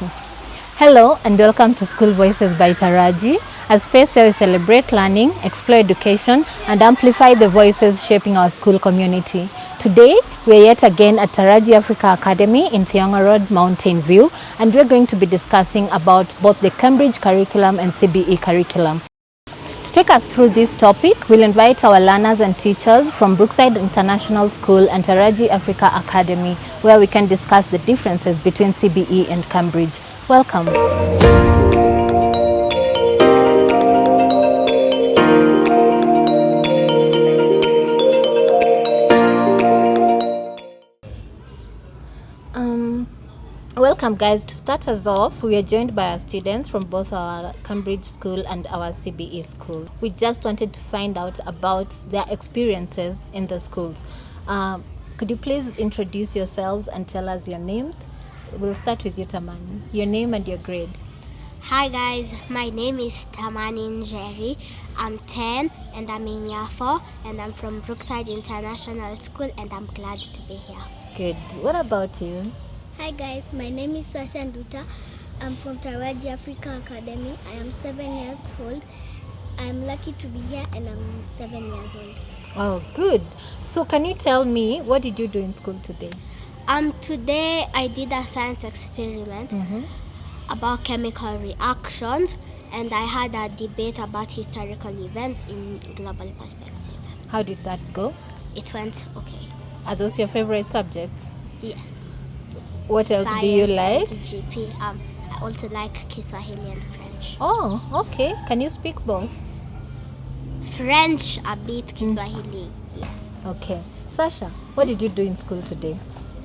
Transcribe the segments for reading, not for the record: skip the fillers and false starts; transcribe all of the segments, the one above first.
Hello and welcome to School Voices by Taraji, a space where we celebrate learning, explore education, and amplify the voices shaping our school community. Today, we are yet again at Taraji Africa Academy in Thiong'o Road, Mountain View, and we are going to be discussing about both the Cambridge curriculum and CBE curriculum. To take us through this topic, we'll invite our learners and teachers from Brookside International School and Taraji Africa Academy, where we can discuss the differences between CBE and Cambridge. Welcome. Welcome guys. To start us off, we are joined by our students from both our Cambridge school and our CBE school. We just wanted to find out about their experiences in the schools. Could you please introduce yourselves and tell us your names? We'll start with you, Tamani. Your name and your grade. Hi guys, my name is Tamani Njeri. I'm 10 and I'm in year 4 and I'm from Brookside International School and I'm glad to be here. Good. What about you? Hi guys, my name is Sasha Nduta. I'm from Taraji Africa Academy. I am 7 years old. I'm lucky to be here and I'm 7 years old. Oh, good. So can you tell me, what did you do in school today? Today I did a science experiment about chemical reactions and I had a debate about historical events in global perspective. How did that go? It went okay. Are those your favorite subjects? Yes. What else do you like? And GP. I also like Kiswahili and French. Oh, okay. Can you speak both? French a bit, Kiswahili, yes. Okay. Sasha, what did you do in school today?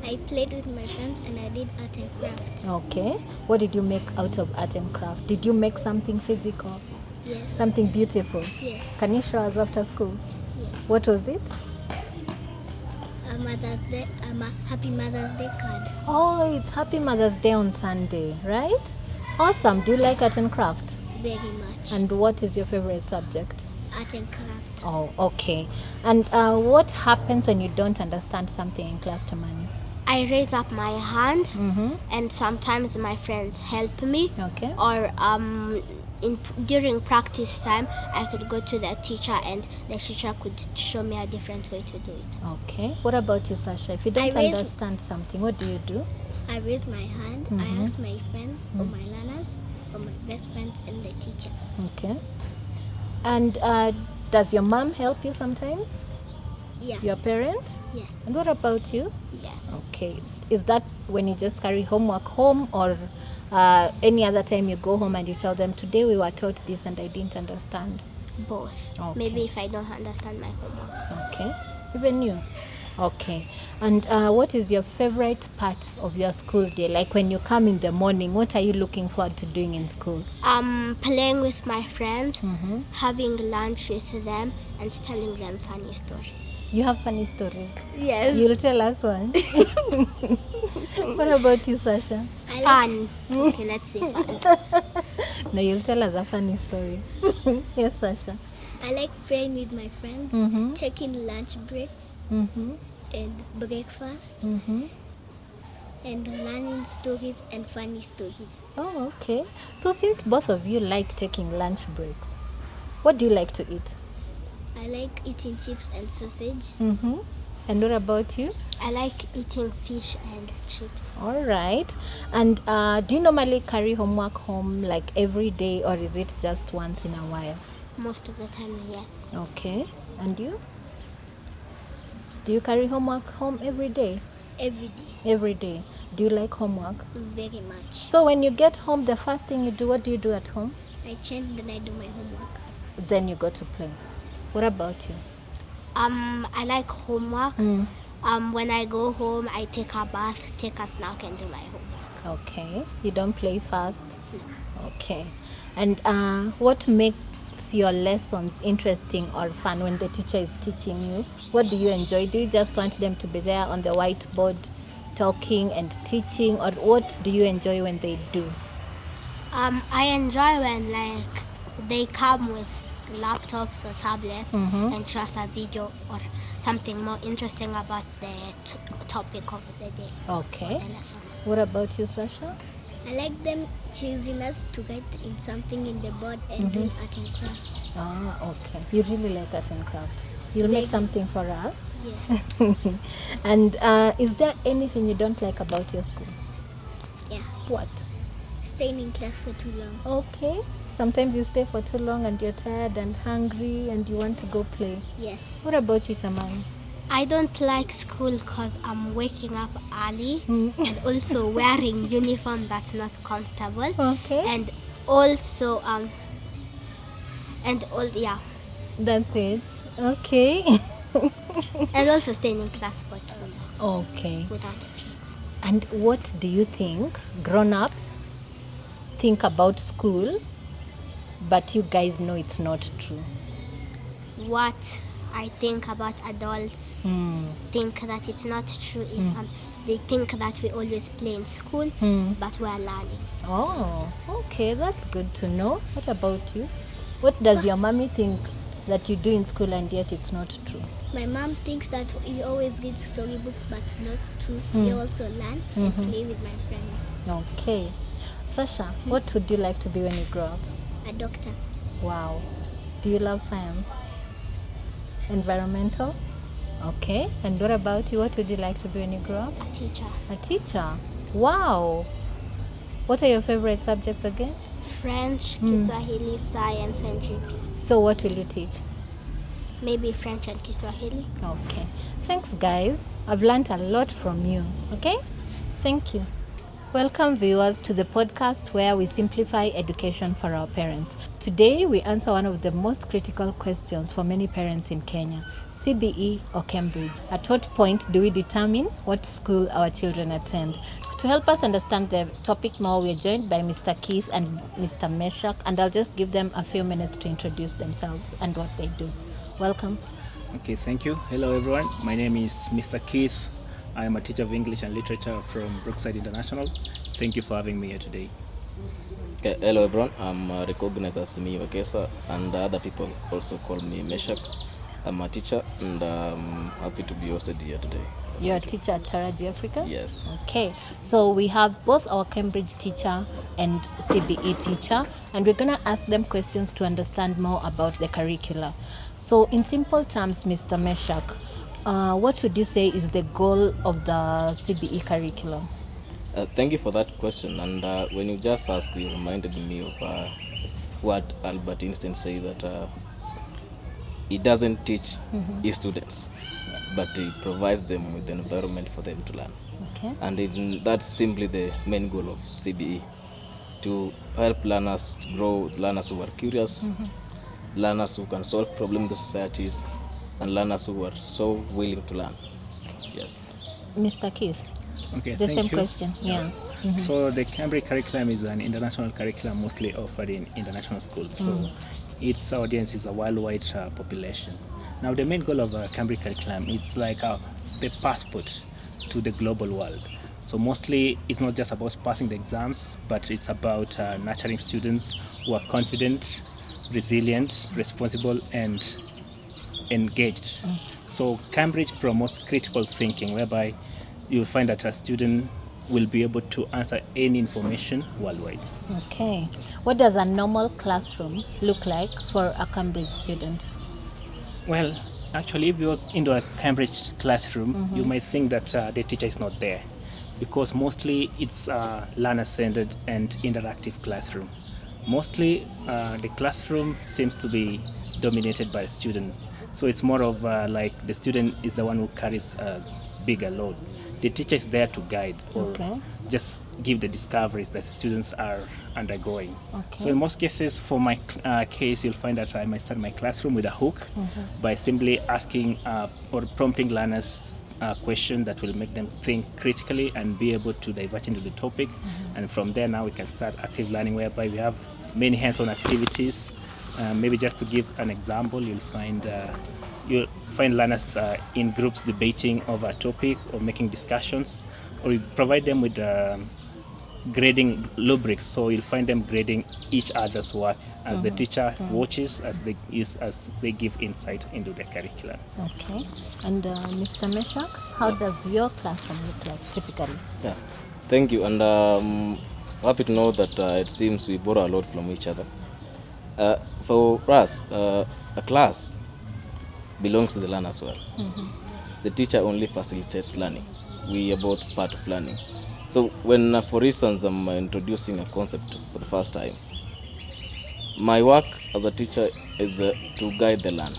I played with my friends and I did art and craft. Okay. What did you make out of art and craft? Did you make something physical? Yes. Something beautiful? Yes. Can you show us after school? Yes. What was it? A Happy Mother's Day card. Oh, it's Happy Mother's Day on Sunday, right? Awesome. Do you like art and craft? Very much. And what is your favorite subject? Art and craft. Oh, okay. And what happens when you don't understand something in class, Tamani? I raise up my hand and sometimes my friends help me. Okay. Or during practice time, I could go to the teacher and the teacher could show me a different way to do it. Okay. What about you, Sasha? If you don't understand something, what do you do? I raise my hand. I ask my friends or my learners or my best friends and the teacher. Okay. And does your mom help you sometimes? Yeah. Your parents? Yes. And what about you? Yes. Okay. Is that when you just carry homework home, or any other time you go home and you tell them, today we were taught this and I didn't understand? Both. Okay. Maybe if I don't understand my homework. Okay. Even you? Okay. And what is your favorite part of your school day? Like when you come in the morning, what are you looking forward to doing in school? Playing with my friends, having lunch with them, and telling them funny stories. You have funny stories? Yes. You'll tell us one. What about you, Sasha? Fun. Okay, let's say fun. No, you'll tell us a funny story. Yes, Sasha. I like playing with my friends, taking lunch breaks and breakfast, and learning stories and funny stories. Oh, okay. So since both of you like taking lunch breaks, what do you like to eat? I like eating chips and sausage. And what about you? I like eating fish and chips. All right. And do you normally carry homework home like every day, or is it just once in a while? Most of the time, yes. Okay. And you? Do you carry homework home every day? Every day. Every day. Do you like homework? Very much. So when you get home, the first thing you do, what do you do at home? I change, then I do my homework. Then you go to play. What about you? I like homework. When I go home, I take a bath, take a snack, and do my homework. Okay. You don't play fast? No. Okay. And what makes your lessons interesting or fun when the teacher is teaching you? What do you enjoy? Do you just want them to be there on the whiteboard talking and teaching, or what do you enjoy when they do? I enjoy when they come with laptops or tablets and show us a video or something more interesting about the topic of the day. Okay. The lesson. What about you, Sasha? I like them choosing us to write in something in the board and do art and craft. Okay. You really like art and craft. You'll make Maybe. something for us. Yes. And is there anything you don't like about your school? Yeah. What? Staying in class for too long. Okay. Sometimes you stay for too long and you're tired and hungry and you want to go play. Yes. What about you, Tamani? I don't like school because I'm waking up early and also wearing uniform that's not comfortable. Okay. And also yeah. That's it. Okay. And also staying in class for too long Okay. without breaks. And what do you think grown-ups think about school, but you guys know it's not true? What I think about adults think that it's not true is they think that we always play in school, but we are learning. Oh, okay, that's good to know. What about you? What does your mommy think that you do in school and yet it's not true? My mom thinks that we always read storybooks, but it's not true. We also learn and play with my friends. Okay. Sasha, what would you like to be when you grow up? A doctor. Wow. Do you love science? Environmental? Okay. And what about you? What would you like to be when you grow up? A teacher. A teacher. Wow. What are your favorite subjects again? French, Kiswahili, science, and GP. So what will you teach? Maybe French and Kiswahili. Okay. Thanks, guys. I've learned a lot from you. Okay? Thank you. Welcome, viewers, to the podcast where we simplify education for our parents. Today, we answer one of the most critical questions for many parents in Kenya: CBE or Cambridge? At what point do we determine what school our children attend? To help us understand the topic more, we're joined by Mr. Keith and Mr. Meshach, and I'll just give them a few minutes to introduce themselves and what they do. Welcome. Okay, thank you. Hello, everyone. My name is Mr. Keith. I am a teacher of English and literature from Brookside International. Thank you for having me here today. Okay, hello, everyone. I'm recognized as me Wakesa, and other people also call me Meshach. I'm a teacher, and I'm happy to be hosted here today. You're a teacher at Taraji, Africa? Yes. Okay, so we have both our Cambridge teacher and CBE teacher, and we're going to ask them questions to understand more about the curricula. So in simple terms, Mr. Meshach, what would you say is the goal of the CBE curriculum? Thank you for that question. And when you just asked, you reminded me of what Albert Einstein said, that he doesn't teach his students, but he provides them with an environment for them to learn. Okay. And that's simply the main goal of CBE, to help learners to grow, learners who are curious, learners who can solve problems in the societies, and learners who are so willing to learn. Yes. Mr. Keith, Okay, the thank same you. question. Yeah. So the Cambridge curriculum is an international curriculum mostly offered in international schools. So its audience is a worldwide population. Now the main goal of Cambridge curriculum is like the passport to the global world. So mostly it's not just about passing the exams, but it's about nurturing students who are confident, resilient, responsible, and engaged. So Cambridge promotes critical thinking, whereby you'll find that a student will be able to answer any information worldwide. Okay. What does a normal classroom look like for a Cambridge student? Well, actually, if you walk into a Cambridge classroom, you might think that the teacher is not there, because mostly it's a learner-centered and interactive classroom. Mostly the classroom seems to be dominated by a student. So it's more of like the student is the one who carries a bigger load. The teacher is there to guide or just give the discoveries that the students are undergoing. So in most cases, for my case, you'll find that I might start my classroom with a hook by simply asking or prompting learners a question that will make them think critically and be able to divert into the topic. And from there now we can start active learning, whereby we have many hands-on activities. Maybe just to give an example, you'll find learners in groups debating over a topic or making discussions, or you provide them with grading rubrics, so you'll find them grading each other's work as the teacher watches as they give insight into the curriculum. Okay. And Mr. Meshach, how does your classroom look like typically? Yeah. Thank you. And happy to know that it seems we borrow a lot from each other. For us, a class belongs to the learner as well. The teacher only facilitates learning. We are both part of learning. So when, for instance, I'm introducing a concept for the first time, my work as a teacher is to guide the learner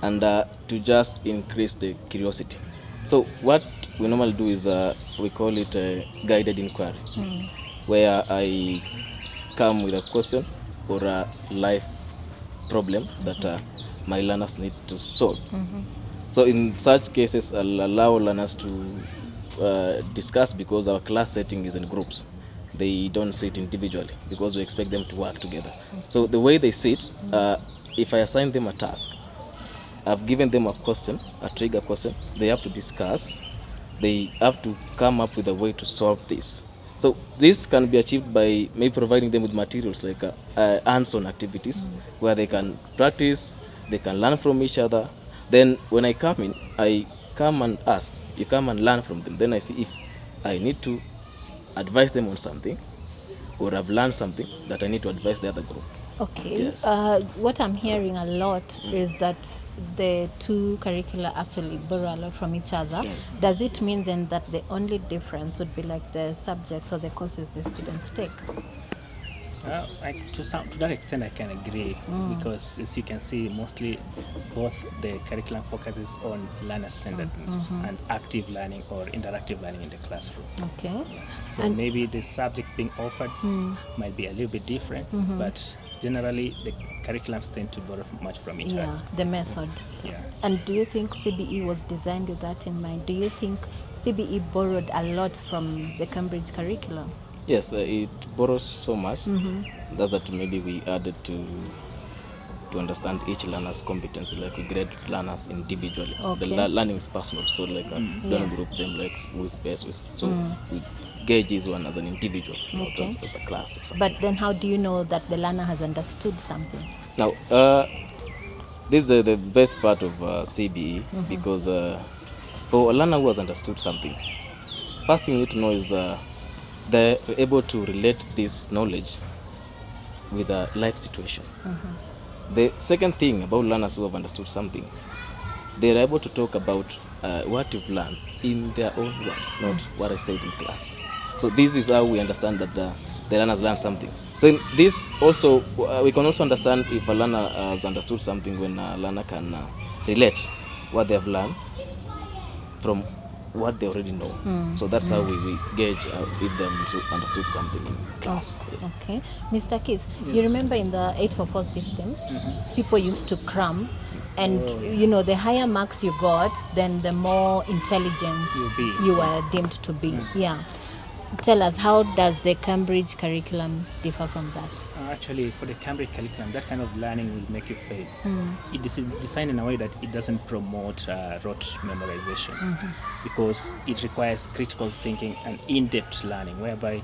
and to just increase the curiosity. So what we normally do is we call it a guided inquiry, where I come with a question or a life problem that my learners need to solve. So in such cases, I'll allow learners to discuss, because our class setting is in groups. They don't sit individually because we expect them to work together. So the way they sit, if I assign them a task, I've given them a question, a trigger question. They have to discuss. They have to come up with a way to solve this. So this can be achieved by maybe providing them with materials like hands-on activities where they can practice, they can learn from each other. Then when I come in, I come and ask, you come and learn from them. Then I see if I need to advise them on something, or I've learned something that I need to advise the other group. Okay. Yes. What I'm hearing a lot is that the two curricula actually borrow a lot from each other. Does it mean then that the only difference would be like the subjects or the courses the students take? To that extent, I can agree, because as you can see, mostly both the curriculum focuses on learner-centeredness and active learning or interactive learning in the classroom. Okay. So maybe the subjects being offered might be a little bit different, but generally the curriculums tend to borrow much from each other. The method. Yeah. And do you think CBE was designed with that in mind? Do you think CBE borrowed a lot from the Cambridge curriculum? Yes, it borrows so much. That's that maybe we added to understand each learner's competency, like we grade learners individually. Okay. The learning is personal, so like don't group them like who is best with. So we gauge each one as an individual, not as a class or something. But then how do you know that the learner has understood something? Now, this is the best part of CBE, because for a learner who has understood something, first thing you need to know is they're able to relate this knowledge with a life situation. The second thing about learners who have understood something, they're able to talk about what you've learned in their own words, not what I said in class. So this is how we understand that the learners learn something. So in this also, we can also understand if a learner has understood something when a learner can relate what they have learned from what they already know. So that's how we gauge if they understood something in class. Okay. Mr. Keith, you remember in the 844 system, people used to cram, and you know, the higher marks you got, then the more intelligent you were deemed to be. Yeah. Tell us, how does the Cambridge curriculum differ from that? Actually, for the Cambridge curriculum, that kind of learning will make you fail. It is designed in a way that it doesn't promote rote memorization, because it requires critical thinking and in-depth learning, whereby,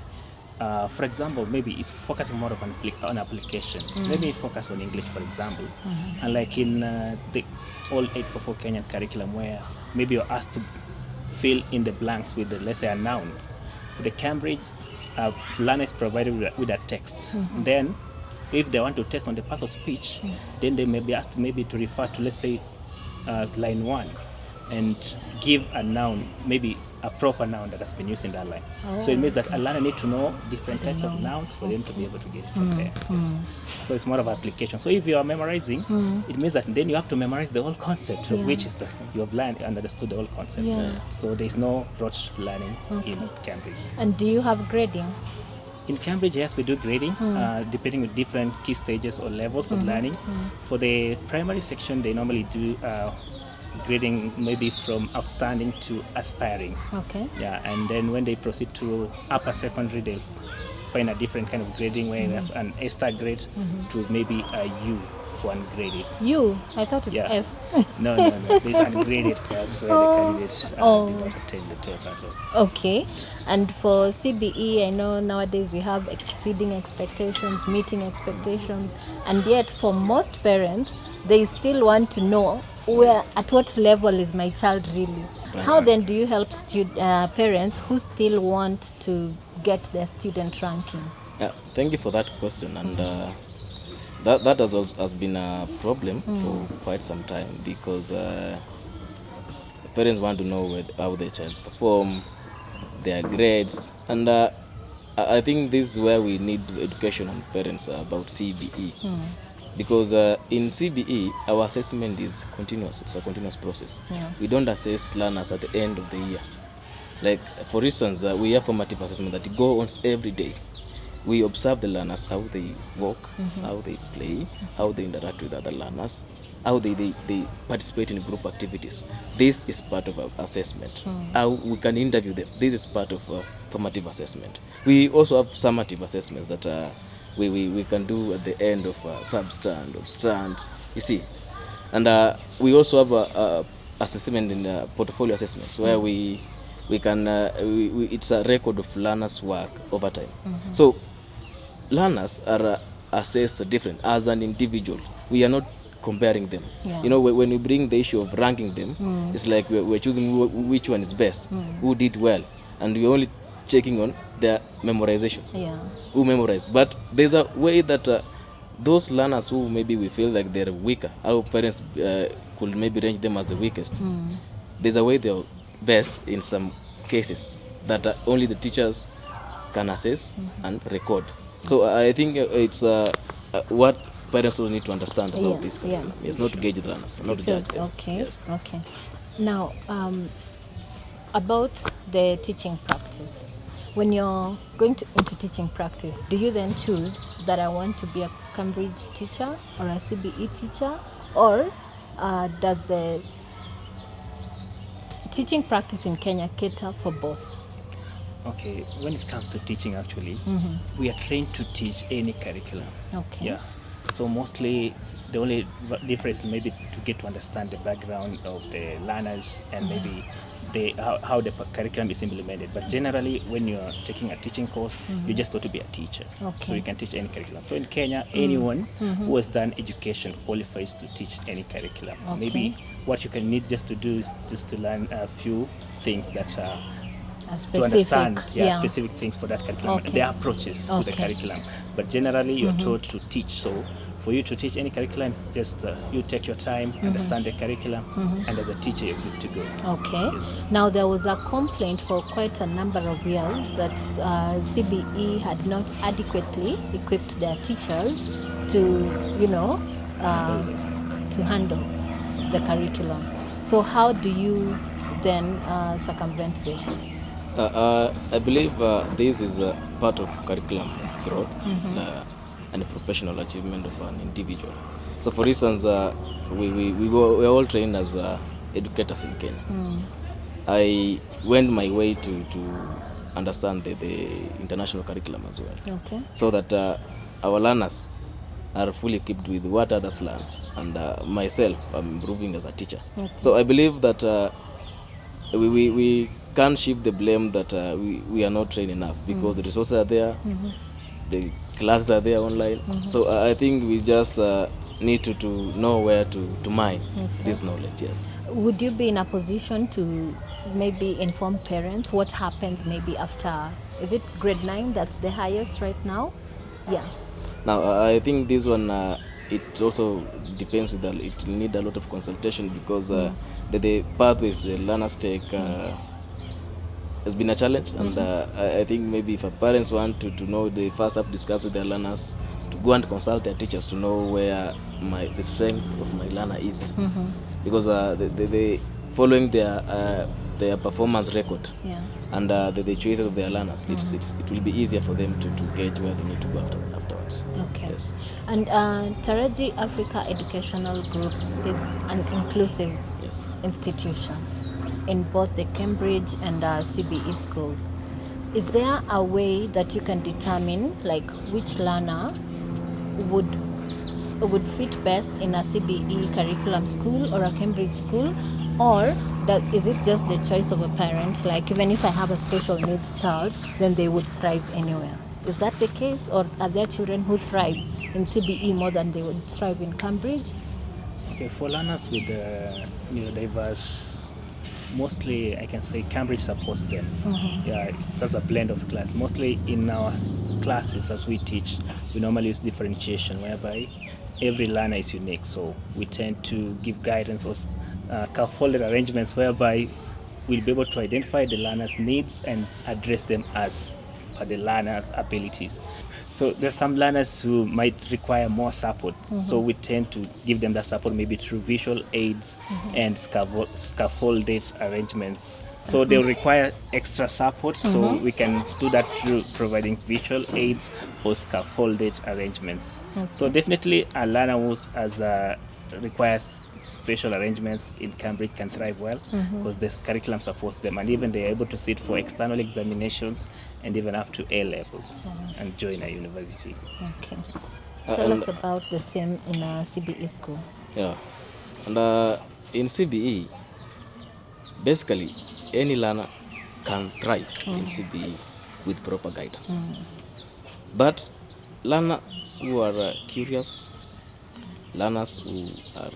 for example, maybe it's focusing more on application. Maybe focus on English, for example, and like in the old 844 Kenyan curriculum, where maybe you're asked to fill in the blanks with, let's say, a noun. For the Cambridge, learner is provided with a text. Then, if they want to test on the pass of speech, then they may be asked maybe to refer to, let's say, line 1, and give a noun, maybe a proper noun that has been used in that line. So it means that a learner needs to know different types of nouns for them to be able to get it from there. So it's more of application. So if you are memorizing, it means that then you have to memorize the whole concept, which is that you have learned and understood the whole concept. So there's no rote learning in Cambridge. And do you have grading? In Cambridge, yes, we do grading, depending on different key stages or levels of learning. For the primary section, they normally do grading maybe from outstanding to aspiring. Okay. Yeah, and then when they proceed to upper secondary, they'll find a different kind of grading, where you have an A-star grade to maybe a U for ungraded. U? I thought it's F. No. There's ungraded class where the candidates did not attend the TOEFL. Okay. And for CBE, I know nowadays we have exceeding expectations, meeting expectations, and yet for most parents, they still want to know at what level is my child really. How then do you help parents who still want to get their student ranking? Yeah, thank you for that question. And that has been a problem for quite some time, because parents want to know how their child perform, their grades, and I think this is where we need education on parents about CBE. Because in CBE, our assessment is continuous. It's a continuous process. Yeah. We don't assess learners at the end of the year. Like, for instance, we have formative assessment that go on every day. We observe the learners, how they walk, how they play, how they interact with other learners, how they participate in group activities. This is part of our assessment. How we can interview them. This is part of formative assessment. We also have summative assessments that we can do at the end of substand or strand, you see. And we also have a assessment in portfolio assessments, where we can it's a record of learners' work over time. So learners are assessed different as an individual. We are not comparing them. Yeah. You know, when we bring the issue of ranking them, it's like we're choosing which one is best, who did well, and we're only checking on their memorization, Yeah. who memorized. But there's a way that those learners who maybe we feel like they're weaker, our parents could maybe range them as the weakest. There's a way they're best in some cases that only the teachers can assess and record. So I think it's what parents also need to understand about this curriculum. Yes, not to gauge the learners, not to judge them. Okay. Yes. Okay. Now, about the teaching practice. When you're going into teaching practice, do you then choose that I want to be a Cambridge teacher or a CBE teacher, or does the teaching practice in Kenya cater for both? Okay, when it comes to teaching, actually, we are trained to teach any curriculum. Okay. Yeah. So mostly the only difference maybe to get to understand the background of the learners and maybe how the curriculum is implemented. But generally, when you're taking a teaching course, you just got to be a teacher. Okay. So you can teach any curriculum. So in Kenya, anyone who has done education qualifies to teach any curriculum. Okay. Maybe what you can need just to do is just to learn a few things that are Specific, to understand specific things for that curriculum, Okay. their approaches to the Okay. curriculum. But generally, you're taught to teach. So for you to teach any curriculum, it's just you take your time, understand the curriculum, and as a teacher, you're good to go. Okay. Yes. Now, there was a complaint for quite a number of years that CBE had not adequately equipped their teachers to, to handle the curriculum. So how do you then circumvent this? I believe this is part of curriculum growth and professional achievement of an individual. So, for instance, we were all trained as educators in Kenya. I went my way to understand the international curriculum as well, Okay. so that our learners are fully equipped with what others learn, and myself, I'm improving as a teacher. Okay. So I believe that we can't shift the blame that we are not trained enough, because the resources are there, the classes are there online. So I think we just need to know where to mine this knowledge. Yes. Would you be in a position to maybe inform parents what happens maybe after, is it grade 9 that's the highest right now? Yeah. Now I think this one it also depends with it will need a lot of consultation, because the pathways the learners take has been a challenge, and I think maybe if parents want to know, they first have to discuss with their learners, to go and consult their teachers to know where the strength of my learner is, because they following their performance record and the choices of their learners, it will be easier for them to gauge where they need to go afterwards. Okay. Yes. And Taraji Africa Educational Group is an inclusive institution in both the Cambridge and CBE schools. Is there a way that you can determine like which learner would fit best in a CBE curriculum school or a Cambridge school, or is it just the choice of a parent? Like, even if I have a special needs child, then they would thrive anywhere. Is that the case, or are there children who thrive in CBE more than they would thrive in Cambridge? Okay, for learners with neurodiverse mostly I can say Cambridge supports them. Yeah, it's as a blend of class. Mostly in our classes as we teach, we normally use differentiation whereby every learner is unique. So we tend to give guidance or scaffolded arrangements whereby we'll be able to identify the learner's needs and address them as per the learner's abilities. So there's some learners who might require more support. So we tend to give them that support maybe through visual aids and scaffolded arrangements. So they'll require extra support. So we can do that through providing visual aids or scaffolded arrangements. So definitely a learner who requires special arrangements in Cambridge can thrive well because this curriculum supports them, and even they are able to sit for external examinations and even up to A levels and join a university. Okay. Tell us about the same in a CBE school. Yeah, and in CBE, basically any learner can thrive in CBE with proper guidance. But learners who are curious, learners who are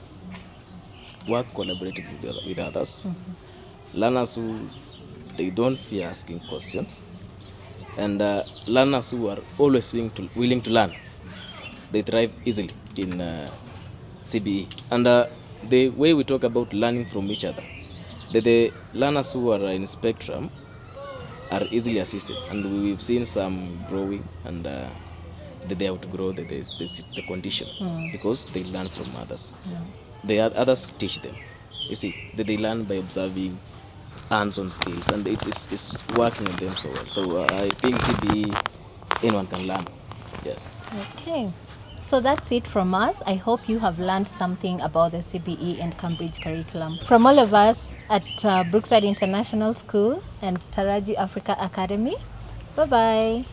work collaboratively with others, learners who they don't fear asking questions, and learners who are always willing to learn, they thrive easily in CBE. And the way we talk about learning from each other, the learners who are in spectrum are easily assisted, and we've seen some growing, and they outgrow the condition because they learn from others. Others teach them. You see, they learn by observing hands-on skills, and it's working on them so well. So I think CBE, anyone can learn. Yes. Okay. So that's it from us. I hope you have learned something about the CBE and Cambridge curriculum. From all of us at Brookside International School and Taraji Africa Academy, bye-bye.